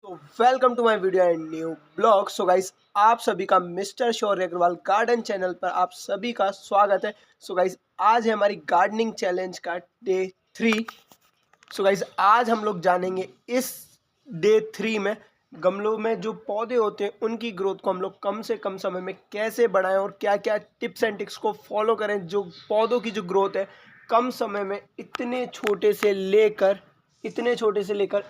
Welcome to my video and new blog. So guys, आप सभी का mister Shaurya Agarwal garden channel पर आप सभी का स्वागत है। सो गाइस, आज है हमारी गार्डनिंग चैलेंज का डे 3। सो गाइस, आज हम लोग जानेंगे इस डे 3 में गमलों में जो पौधे होते हैं उनकी ग्रोथ को हम लोग कम से कम समय में कैसे बढ़ाएं और क्या क्या टिप्स एंड ट्रिक्स को फॉलो करें जो पौधों की जो ग्रोथ है कम समय में इतने छोटे से लेकर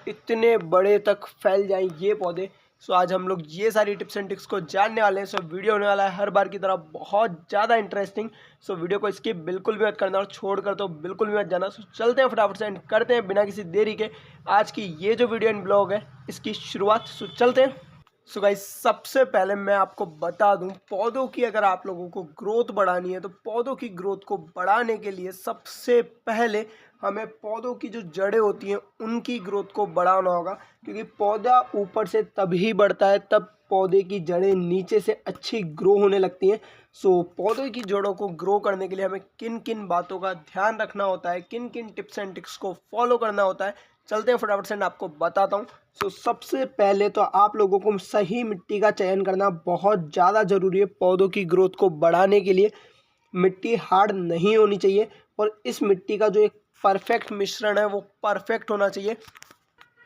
इतने बड़े तक फैल जाएं ये पौधे। सो आज हम लोग ये सारी टिप्स एंड ट्रिक्स को जानने वाले हैं। सो वीडियो होने वाला है हर बार की तरह बहुत ज़्यादा इंटरेस्टिंग। सो वीडियो को स्किप बिल्कुल भी मत करना और छोड़ कर तो बिल्कुल भी मत जाना। सो चलते हैं फटाफट से एंड करते हैं बिना किसी देरी के आज की ये जो वीडियो एंड ब्लॉग है इसकी शुरुआत। सो चलते हैं। सो गाइस, सबसे पहले मैं आपको बता दूं, पौधों की अगर आप लोगों को ग्रोथ बढ़ानी है तो पौधों की ग्रोथ को बढ़ाने के लिए सबसे पहले हमें पौधों की जो जड़ें होती हैं उनकी ग्रोथ को बढ़ाना होगा, क्योंकि पौधा ऊपर से तभी बढ़ता है तब पौधे की जड़ें नीचे से अच्छी ग्रो होने लगती हैं। सो पौधे की जड़ों को ग्रो करने के लिए हमें किन किन बातों का ध्यान रखना होता है, किन किन टिप्स एंड ट्रिक्स को फॉलो करना होता है, चलते हैं फटाफट से मैं आपको बताता हूँ। सो सबसे पहले तो आप लोगों को सही मिट्टी का चयन करना बहुत ज़्यादा ज़रूरी है। पौधों की ग्रोथ को बढ़ाने के लिए मिट्टी हार्ड नहीं होनी चाहिए और इस मिट्टी का जो एक परफेक्ट मिश्रण है वो परफेक्ट होना चाहिए।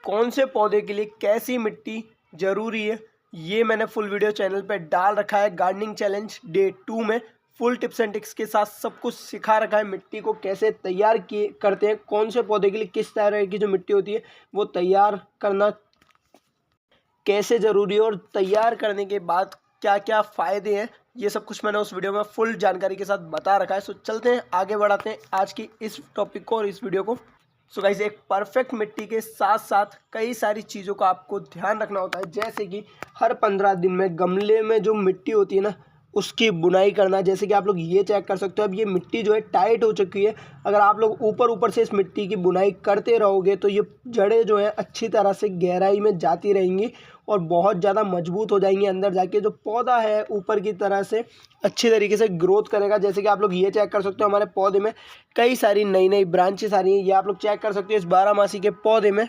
कौन से पौधे के लिए कैसी मिट्टी ज़रूरी है ये मैंने फुल वीडियो चैनल पे डाल रखा है। गार्डनिंग चैलेंज डे 2 में फुल टिप्स एंड ट्रिक्स के साथ सब कुछ सिखा रखा है। मिट्टी को कैसे तैयार किए करते हैं, कौन से पौधे के लिए किस तरह की जो मिट्टी होती है वो तैयार करना कैसे ज़रूरी है और तैयार करने के बाद क्या क्या फ़ायदे हैं, ये सब कुछ मैंने उस वीडियो में फुल जानकारी के साथ बता रखा है। सो चलते हैं आगे बढ़ाते हैं आज की इस टॉपिक को और इस वीडियो को। सो गाइस, एक परफेक्ट मिट्टी के साथ साथ कई सारी चीज़ों का आपको ध्यान रखना होता है, जैसे कि हर 15 दिन में गमले में जो मिट्टी होती है ना उसकी बुनाई करना। जैसे कि आप लोग ये चेक कर सकते हो, अब ये मिट्टी जो है टाइट हो चुकी है। अगर आप लोग ऊपर ऊपर से इस मिट्टी की बुनाई करते रहोगे तो ये जड़ें जो हैं अच्छी तरह से गहराई में जाती रहेंगी और बहुत ज़्यादा मजबूत हो जाएंगी। अंदर जाके जो पौधा है ऊपर की तरह से अच्छी तरीके से ग्रोथ करेगा। जैसे कि आप लोग ये चेक कर सकते हो, हमारे पौधे में कई सारी नई नई ब्रांचेस आ रही हैं, ये आप लोग चेक कर सकते हो इस 12 के पौधे में।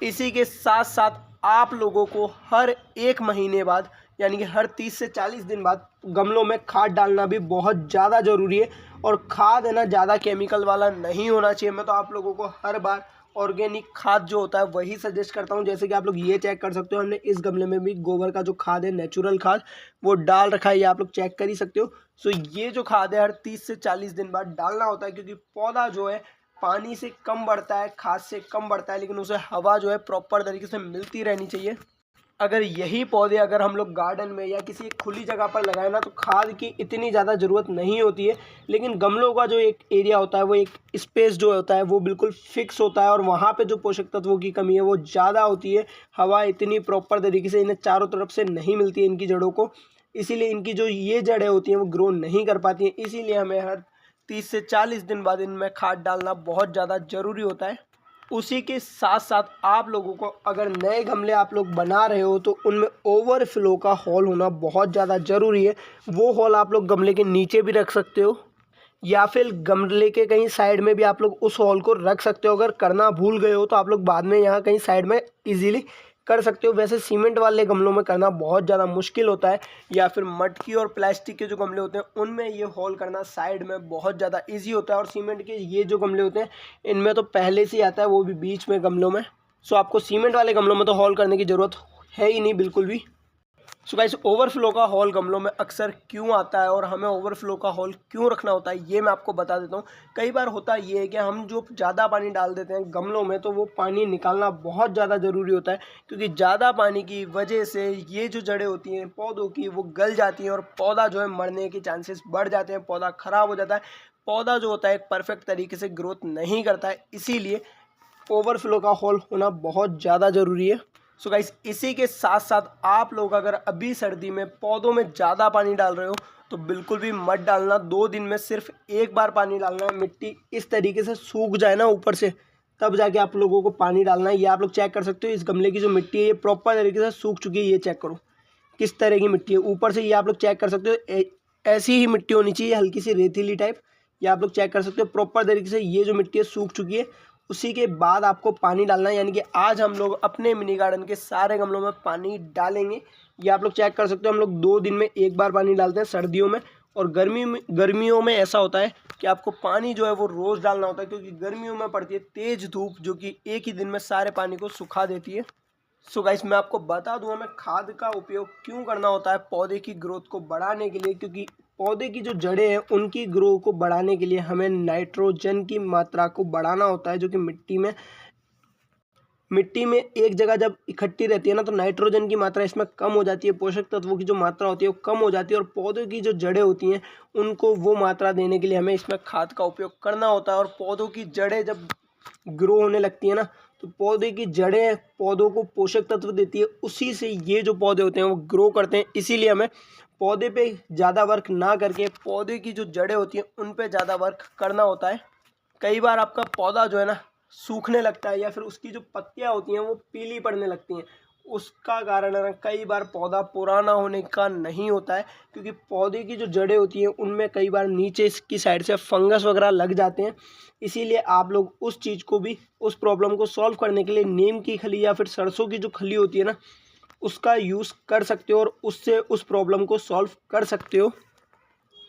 इसी के साथ साथ आप लोगों को हर 1 महीने बाद यानी कि हर 30 से 40 दिन बाद गमलों में खाद डालना भी बहुत ज़्यादा ज़रूरी है। और खाद है ना ज़्यादा केमिकल वाला नहीं होना चाहिए। मैं तो आप लोगों को हर बार ऑर्गेनिक खाद जो होता है वही सजेस्ट करता हूँ। जैसे कि आप लोग ये चेक कर सकते हो, हमने इस गमले में भी गोबर का जो खाद है नेचुरल खाद वो डाल रखा है, ये आप लोग चेक कर ही सकते हो। सो ये जो खाद है हर 30 से 40 दिन बाद डालना होता है, क्योंकि पौधा जो है पानी से कम बढ़ता है, खाद से कम बढ़ता है, लेकिन उसे हवा जो है प्रॉपर तरीके से मिलती रहनी चाहिए। अगर यही पौधे अगर हम लोग गार्डन में या किसी एक खुली जगह पर लगाए ना तो खाद की इतनी ज़्यादा ज़रूरत नहीं होती है। लेकिन गमलों का जो एक एरिया होता है वो एक स्पेस जो होता है वो बिल्कुल फिक्स होता है और वहाँ पे जो पोषक तत्वों की कमी है वो ज़्यादा होती है। हवा इतनी प्रॉपर तरीके से इन्हें चारों तरफ से नहीं मिलती है इनकी जड़ों को, इसीलिए इनकी जो ये जड़ें होती हैं वो ग्रो नहीं कर पाती हैं। इसीलिए हमें हर 30 से 40 दिन बाद इनमें खाद डालना बहुत ज़्यादा ज़रूरी होता है। उसी के साथ साथ आप लोगों को अगर नए गमले आप लोग बना रहे हो तो उनमें ओवरफ्लो का हॉल होना बहुत ज़्यादा ज़रूरी है। वो हॉल आप लोग गमले के नीचे भी रख सकते हो या फिर गमले के कहीं साइड में भी आप लोग उस हॉल को रख सकते हो। अगर करना भूल गए हो तो आप लोग बाद में यहाँ कहीं साइड में इजीली कर सकते हो। वैसे सीमेंट वाले गमलों में करना बहुत ज़्यादा मुश्किल होता है, या फिर मटकी और प्लास्टिक के जो गमले होते हैं उनमें ये हॉल करना साइड में बहुत ज़्यादा इजी होता है। और सीमेंट के ये जो गमले होते हैं इनमें तो पहले से ही आता है, वो भी बीच में गमलों में। सो आपको सीमेंट वाले गमलों में तो हॉल करने की ज़रूरत है ही नहीं बिल्कुल भी। सो गाइस, ओवरफ्लो का हॉल गमलों में अक्सर क्यों आता है और हमें ओवरफ्लो का हॉल क्यों रखना होता है ये मैं आपको बता देता हूँ। कई बार होता ये है कि हम जो ज़्यादा पानी डाल देते हैं गमलों में तो वो पानी निकालना बहुत ज़्यादा ज़रूरी होता है, क्योंकि ज़्यादा पानी की वजह से ये जो जड़ें होती हैं पौधों की वो गल जाती हैं और पौधा जो है मरने के चांसेस बढ़ जाते हैं, पौधा ख़राब हो जाता है। पौधा जो होता है एक परफेक्ट तरीके से ग्रोथ नहीं करता है, इसीलिए ओवरफ्लो का हॉल होना बहुत ज़्यादा ज़रूरी है। सो गाइस, इसी के साथ साथ आप लोग अगर अभी सर्दी में पौधों में ज़्यादा पानी डाल रहे हो तो बिल्कुल भी मत डालना। 2 दिन में सिर्फ एक बार पानी डालना है। मिट्टी इस तरीके से सूख जाए ना ऊपर से तब जाके आप लोगों को पानी डालना है। ये आप लोग चेक कर सकते हो, इस गमले की जो मिट्टी है ये प्रॉपर तरीके से सूख चुकी है। ये चेक करो किस तरह की मिट्टी है ऊपर से, ये आप लोग चेक कर सकते हो। ऐसी ही मिट्टी होनी चाहिए, हल्की सी रेतीली टाइप। ये आप लोग चेक कर सकते हो प्रॉपर तरीके से ये जो मिट्टी है सूख चुकी है। उसी के बाद आपको पानी डालना है। यानी कि आज हम लोग अपने मिनी गार्डन के सारे गमलों में पानी डालेंगे। ये आप लोग चेक कर सकते हो, हम लोग 2 दिन में 1 बार पानी डालते हैं सर्दियों में, और गर्मियों में ऐसा होता है कि आपको पानी जो है वो रोज़ डालना होता है, क्योंकि गर्मियों में पड़ती है तेज़ धूप जो कि एक ही दिन में सारे पानी को सुखा देती है। सो गाइस, मैं आपको बता दूं हमें खाद का उपयोग क्यों करना होता है पौधे की ग्रोथ को बढ़ाने के लिए, क्योंकि पौधे की जो जड़ें हैं उनकी ग्रो को बढ़ाने के लिए हमें नाइट्रोजन की मात्रा को बढ़ाना होता है, जो कि मिट्टी में एक जगह जब इकट्ठी रहती है ना, तो नाइट्रोजन की मात्रा इसमें कम हो जाती है, पोषक तत्वों की जो मात्रा होती है वो कम हो जाती है, और पौधों की जो जड़ें होती हैं उनको वो मात्रा देने के लिए हमें इसमें खाद का उपयोग करना होता है। और पौधों की जड़ें जब ग्रो होने लगती है ना, तो पौधे की जड़ें पौधों को पोषक तत्व देती है, उसी से ये जो पौधे होते हैं वो ग्रो करते हैं। इसीलिए हमें पौधे पे ज़्यादा वर्क ना करके पौधे की जो जड़ें होती हैं उन पे ज़्यादा वर्क करना होता है। कई बार आपका पौधा जो है ना सूखने लगता है, या फिर उसकी जो पत्तियां होती हैं वो पीली पड़ने लगती हैं। उसका कारण है ना, कई बार पौधा पुराना होने का नहीं होता है, क्योंकि पौधे की जो जड़ें होती हैं उनमें कई बार नीचे की साइड से फंगस वगैरह लग जाते हैं। इसीलिए आप लोग उस चीज़ को भी, उस प्रॉब्लम को सॉल्व करने के लिए नीम की खली या फिर सरसों की जो खली होती है ना, उसका यूज़ कर सकते हो और उससे उस प्रॉब्लम को सॉल्व कर सकते हो।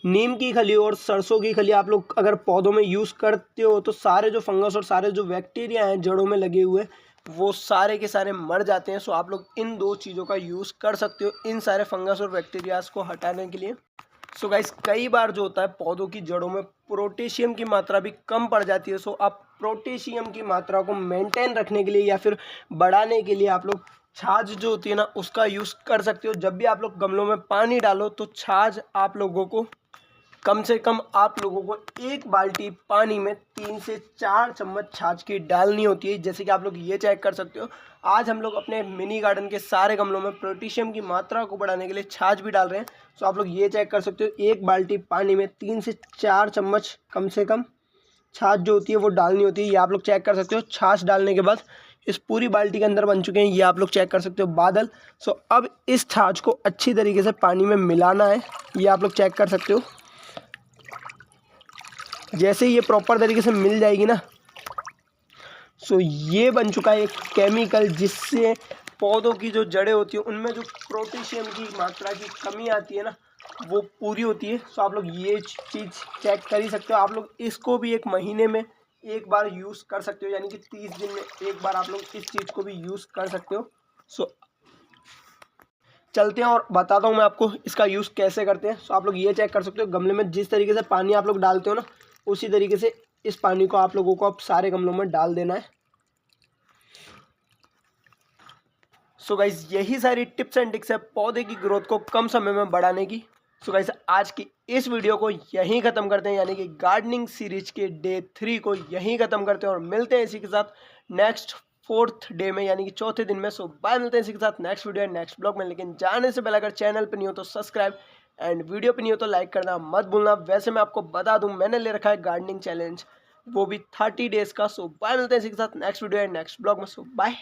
नीम की खली और सरसों की खली आप लोग अगर पौधों में यूज़ करते हो तो सारे जो फंगस और सारे जो बैक्टीरिया हैं जड़ों में लगे हुए, वो सारे के सारे मर जाते हैं। सो आप लोग इन 2 चीज़ों का यूज़ कर सकते हो इन सारे फंगस और बैक्टीरियाज को हटाने के लिए। सो गाइस, कई बार जो होता है पौधों की जड़ों में पोटेशियम की मात्रा भी कम पड़ जाती है। सो आप पोटेशियम की मात्रा को मेंटेन रखने के लिए या फिर बढ़ाने के लिए आप लोग छाछ जो होती है ना उसका यूज़ कर सकते हो। जब भी आप लोग गमलों में पानी डालो तो छाछ आप लोगों को कम से कम आप लोगों को 1 बाल्टी पानी में 3 से 4 चम्मच छाछ की डालनी होती है। जैसे कि आप लोग ये चेक कर सकते हो, आज हम लोग अपने मिनी गार्डन के सारे गमलों में पोटेशियम की मात्रा को बढ़ाने के लिए छाछ भी डाल रहे हैं। सो आप लोग ये चेक कर सकते हो, 1 बाल्टी पानी में 3 से 4 चम्मच कम से कम छाछ जो होती है वो डालनी होती है। ये आप लोग चेक कर सकते हो, छाछ डालने के बाद इस पूरी बाल्टी के अंदर बन चुके हैं, ये आप लोग चेक कर सकते हो बादल। सो अब इस छाछ को अच्छी तरीके से पानी में मिलाना है, ये आप लोग चेक कर सकते हो। जैसे ये प्रॉपर तरीके से मिल जाएगी ना, सो ये बन चुका है एक केमिकल, जिससे पौधों की जो जड़ें होती हैं उनमें जो पोटेशियम की मात्रा की कमी आती है ना वो पूरी होती है। सो आप लोग ये चीज़ चेक कर ही सकते हो। आप लोग इसको भी 1 महीने में 1 बार यूज़ कर सकते हो, यानी कि 30 दिन में 1 बार आप लोग इस चीज़ को भी यूज़ कर सकते हो। सो चलते हैं और बताता हूँ मैं आपको इसका यूज़ कैसे करते हैं। सो आप लोग ये चेक कर सकते हो, गमले में जिस तरीके से पानी आप लोग डालते हो ना, उसी तरीके से इस पानी को आप लोगों को अब सारे गमलों में डाल देना है। सो गाइस, यही सारी टिप्स एंड ट्रिक्स है पौधे की ग्रोथ को कम समय में बढ़ाने की। सो गाइस, आज की इस वीडियो को यहीं ख़त्म करते हैं, यानी कि गार्डनिंग सीरीज के डे 3 को यहीं ख़त्म करते हैं, और मिलते हैं इसी के साथ नेक्स्ट 4th डे में, यानी कि 4थे दिन में। सो बाय, मिलते हैं इसी के साथ next video and next blog में। लेकिन जाने से पहले अगर चैनल पर नहीं हो तो सब्सक्राइब, एंड वीडियो पे नहीं हो तो लाइक करना मत भूलना। वैसे मैं आपको बता दूं, मैंने ले रखा है गार्डनिंग चैलेंज, वो भी 30 डेज़ का। सो बाय, मिलते हैं इसी के साथ next video and next blog में। सो बाय।